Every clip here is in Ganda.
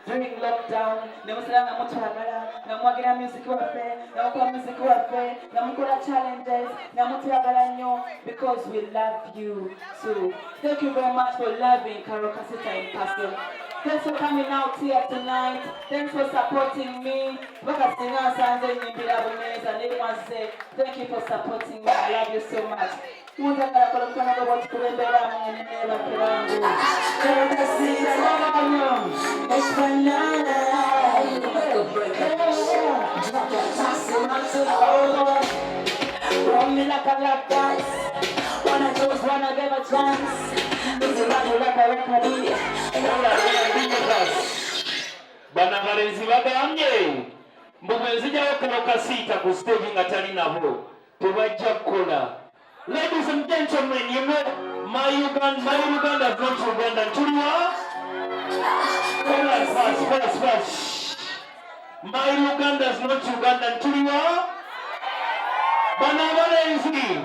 during lockdown, nemusala namutwagala, namwagira music waffe, namukola music waffe, namukola challenges, namutwagala nnyo because we love you too. Thank you very much for loving Karole Kasita in person. Thanks for coming out here tonight. Thanks for supporting me. Thank you for supporting me. I love you so much. Run me like a lap dance. Wanna choose, wanna give a chance. This is not like a record. Banabalenzi bagambye mbu bwe nzijjayo Karole Kasita ku stage nga tali nabo tebajja kukola. Ladies and gentlemen, you know my Uganda is not Uganda. Tuliwa? Fast. My Uganda is not Uganda. Tuliwa? Banabalenzi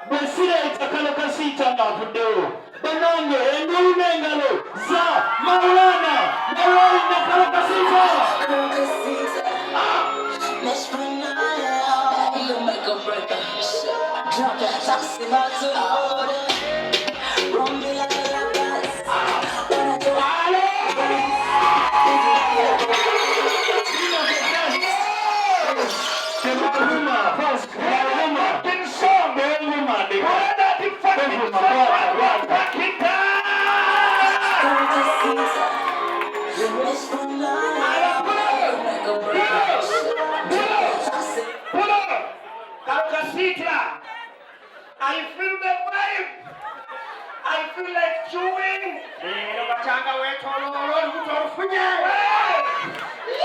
bwe sireeta Karole Kasita ng'avuddewo. Banange engulu n'engalo za Maulana ne Karole Kasita. I feel the vibe. I feel like chewing.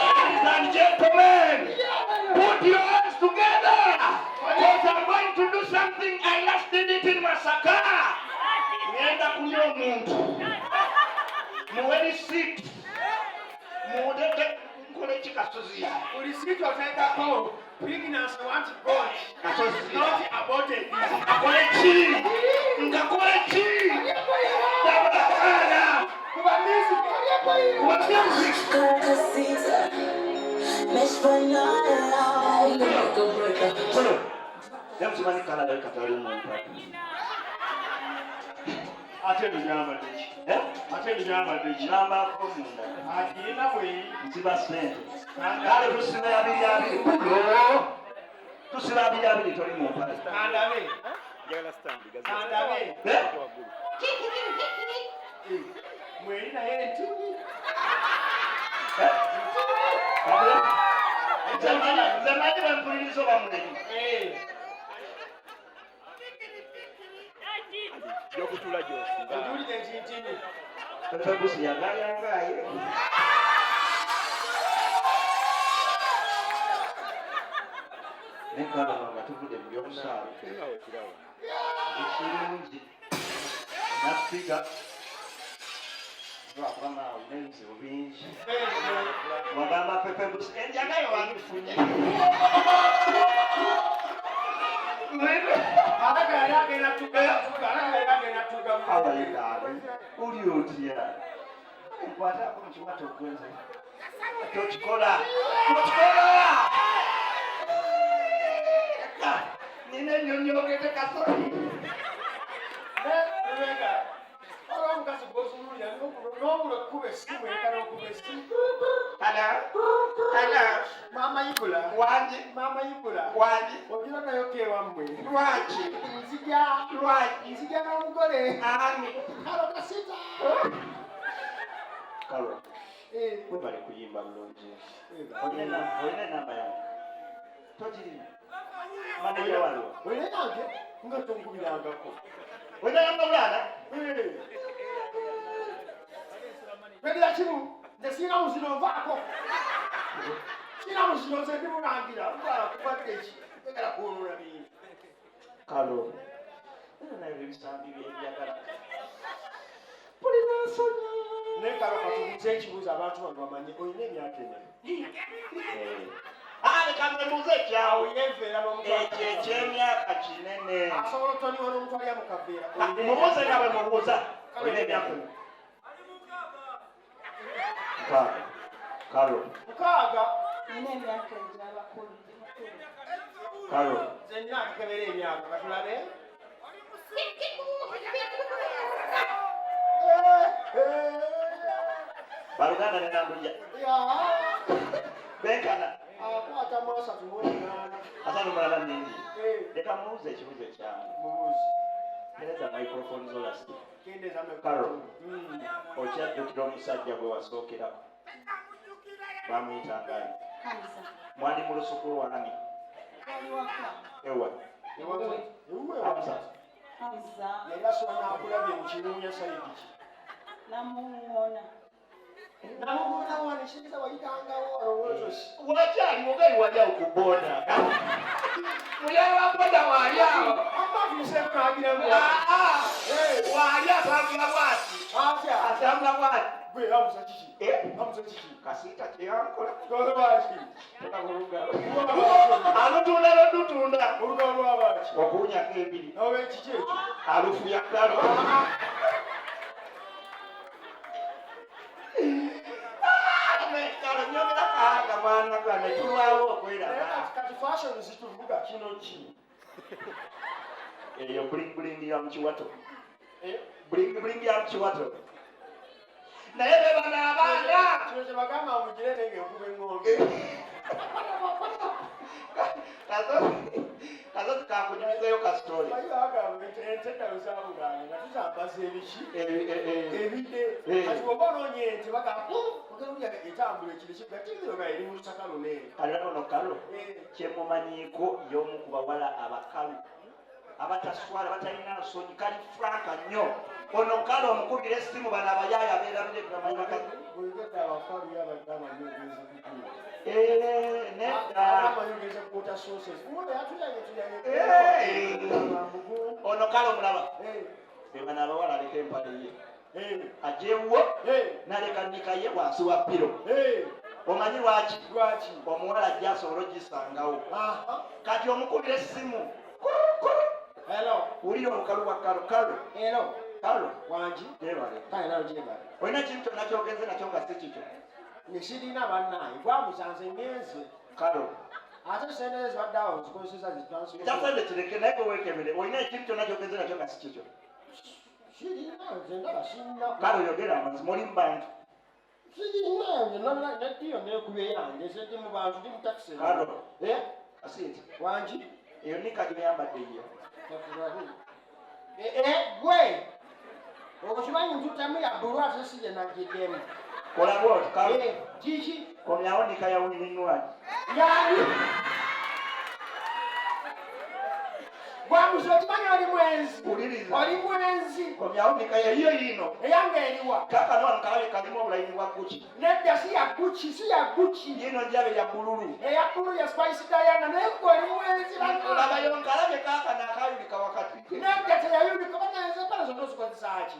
Ladies and gentlemen, put your hands together. Because I'm going to do something. I last did it in Masaka. Nienda kunywa muntu. Muweni sit. Muodete nkole chikasuzia. Uli sit wataenda kwa pregnancy want God. Not about it. Akole chi. Ngakole chi. Dabakana. Kuba music. Miss Banana. Dem simani kala del katari mo mpaka. Ate nyama dechi. Ate nyama dechi. Namba ko munda. Akina bwe nziba sente. Kale tusina yabiri. Tusina yabiri toli mu mpaka. Kandabe. Jala stand gaza. Kandabe. Mwe na yetu. Zamani wampulizo wa mwenye. Yokutula Josi. Nduli kenchini. Feffe Bussi yagaye. Nekala nga tuvude mu byokusaawa. Ekirungi. Nafiga. Wabama ulenzi ubinji. Wabama Feffe Bussi. Enjagayo wangifunye. Yage natuga. Awalidale. Uli otia. Nkwata ku kiwato kwenze. Tochikola. Nine nyonyogete kasori. Rega. Ora mukasi bosulu ya no kube simu ekara kube simu. Ala. Mama yibula. Wanji. Ojira nayo kewa mwe. Wanji. Nzija na mugole. Ani. Karole Kasita. Karole. Webale kuyimba bulungi. Olina namba yange. Tojiri. Manager waliwo. Olina yange? Nga tongubirangako. Olina namba bulana? Bebya kimu. Ndesina muzino vako. Sina muzino zendi munangira. Mbala kupatechi. Ngala kuonora bini. Karole. Na ebisambi by'enjagala. Pulina nsonyi. Nekalo katubuze ekibuuzo abantu bano bamanyi olina emyaka ena. Kama mbuze kyawo yenvera n'omutwala. Ekyemyaka kinene. Asobola otoniwa n'omutwala ya mukaveera. Mumuze nga bwe mubuuza olina emyaka ena. Karole. Mukaaga. Nina emyaka egy'abakulu. Karole. Zenna akebera emyaka katulabe. Baluganda ne Nambuya. Benkana. Akwata mu 3 Asante mulala nningi. Leka mubuuze ekibuuzo ekyange. mubuzi. Tereza microphone zolasi. Kendeza me Karole. Okyajjukira omusajja gwe wasookerako. Bamuyitangani. Hamza. Mwali mu lusuku lwani. Wali waka. Ewa. Hamza. Hamza. Era sona akulabye mu kiruunya sayidi ki. Namuŋŋona. Namuŋŋona wano ekiriza wayitangawo olowoozo si. Wakyali mugayi wali awo ku booda. Muyayi wa booda waali awo. Amaviseemu n'agiramu. Waali atambula bw'ati. Atya. Atambula bw'ati. Gwe Hamza kiki? Hamza kiki? Kasita kyeyankola. Lwaki? Alutunda n'odutunda. Olugalo lw'abaaki. Okuwunyako ebiri. Nawe kiki ekyo? Alufuya kkalo. Kalo nyogera kanga mwana gwange tulwawo okweraba. Kati fashion zituvuga kino ki? Eyo bulingi ya mukiwato. Bulingi ya mukiwato. Naye be bano abaana. Kino kye bagamba mugire nenge okuba engombe. Kazo tukakunyumizayo ka story. Bayi bagamba ente endalo zaabuganga nga tuzambaza ebiki? Ebide. Kati bw'oba onoonya ente bagamba ogerulya etambula ekiro kiga tibiroga eri mu lusaka luneeri. Kalala ono kalo kyemumanyiiko y'omu ku bawala abakalu abataswala batalina nsonyi kali franka nnyo. Ono kalo omukubira essimu bano abayaaya abeerabire gamanyi bakazi. Bwegedde abakalu yabadde amanyi ogeza kukuula. Nedda. Amanyi ogeza kukwota sources. Mwana yatuyanye tuyanye. Ono kalo mulaba. Be bano abawala aleka empale ye. Ajewo n'aleka nnika ye wansi wa piro. Omanyi lwaki? Omuwala ajja asobola ogisangawo. Kati omukubira essimu. Hello. Wulira olukalu wa kalo. Hello. Kalo. Wangi. Jebale. Kale nawe jebale. Olina kintu kyonna kyogenze nakyo nga si kikyo. Nesirina bannaaye gwamusanze ngenze. Kalo. Ate sente zibadde awo zikozeseza zitransi. Kyafadde kireke naye weekebere. Olina ekintu kyonna kyogenze nakyo nga si kikyo. Sirina nze ndaba sirina. Kalo yogera amazzi muli mu bantu. Sirina nze ndaba neddiyo neekubye yange sente mu bantu ndi mu takisi. Kalo. Kasiti. Wangi. Eyo nika gye yambadde ye. Gwe. Okimanyi ntutamu ya bbulu ate si gye nagiddemu. Kola bw'oti kalo. Kiki? Komyawo nika ya winininwani. Yani. Gwamuze okimanyi oli mwenzi. Wuliriza. Oli mwenzi. Komyawo nika ya yiyo yino. Eyange eriwa. Kaka no nkalabe kalimu obulayini bwa Gucci. Nedda si ya Gucci, si ya Gucci. Yino njabe ya bululu. Eya bbulu ya Spice Diana naye gwe oli mwenzi bannange. Olaba yo nkalabe kaka n'akayulika wakati. Nedda teyayulika bananze empale zonna ozikozesa ki?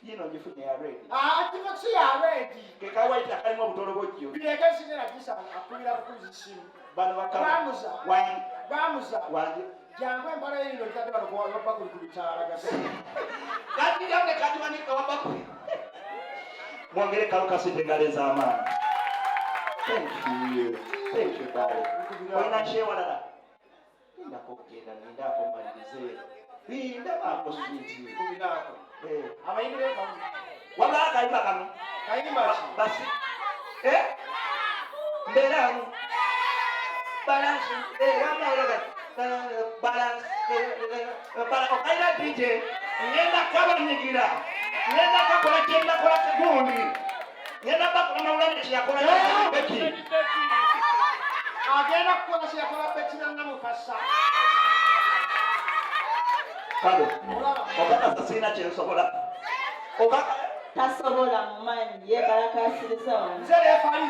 Yino ngifunye ya red. Atifa si ya reedi. Ke kawaita kalimu obutolobojjo. Bireke sinera gisa akubira bukuzi simu. Bano bakaba. Bamuza. Wangi. Bamuza. Wangi. Jangu empale yino litadde bano kuwapa kuli kubitaala gase. Kati yamne kati manika wabako. Mwongere Karole Kasita engalo ez'amaanyi. Thank you. Thank you, darling. Olina kyewalala? Lindako okugenda lindako mmalirize. Lindako sweet. Kubinaako. Abayimbi kamu. Wabula akayimba kano. Kayimba ki? Basi. Mberamu. Balance. Wamawulaga. Balance. Okaina DJ. Ngenda kabanyigira. Ngenda kakola kyenda kola kagundi. Ngenda bakola Maulana kyeyakola Beki. Agenda kukola kyeyakola Beki n'amukasa. Kalo. Okakasa sirina kyensobola. Tasobola mu maanyi yeekalakaasiriza wano. Nze leefali.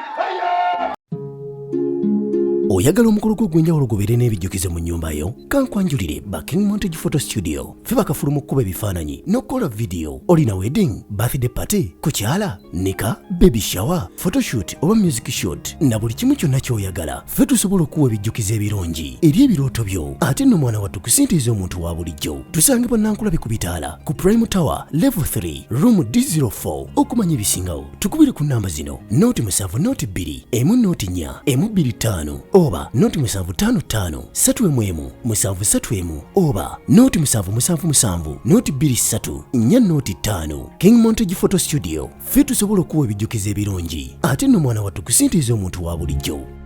oyagala omukolo gw'ogwenjawulo gubeere n'ebijjukizo mu nnyumba yo kankwanjulire ba King Montage Photo Studio ffe bakafulu mu kkuba ebifaananyi n'okukola vidiyo olina wedding birthday party kukyala nika baby shower photoshoot oba music shoot na buli kimu kyonna ky'oyagala ffe tusobola okuwa ebijjukizo ebirungi eri ebirooto byo ate nno mwana wattu kusintiiza omuntu wa bulijjo tusange bannankulabe ku bitaala ku Prime Tower level 3 room D04 okumanya ebisingawo tukubire ku namba zino noti 7 noti 2 emu noti 4 emu 25 oba noti 755 3 731 oba noti 777 noti 23 4 noti 5 King Montage Photo Studio ffe tusobola okuwa ebijjukizo ebirungi ate nno mwana wattu kusintiiza omuntu wa bulijjo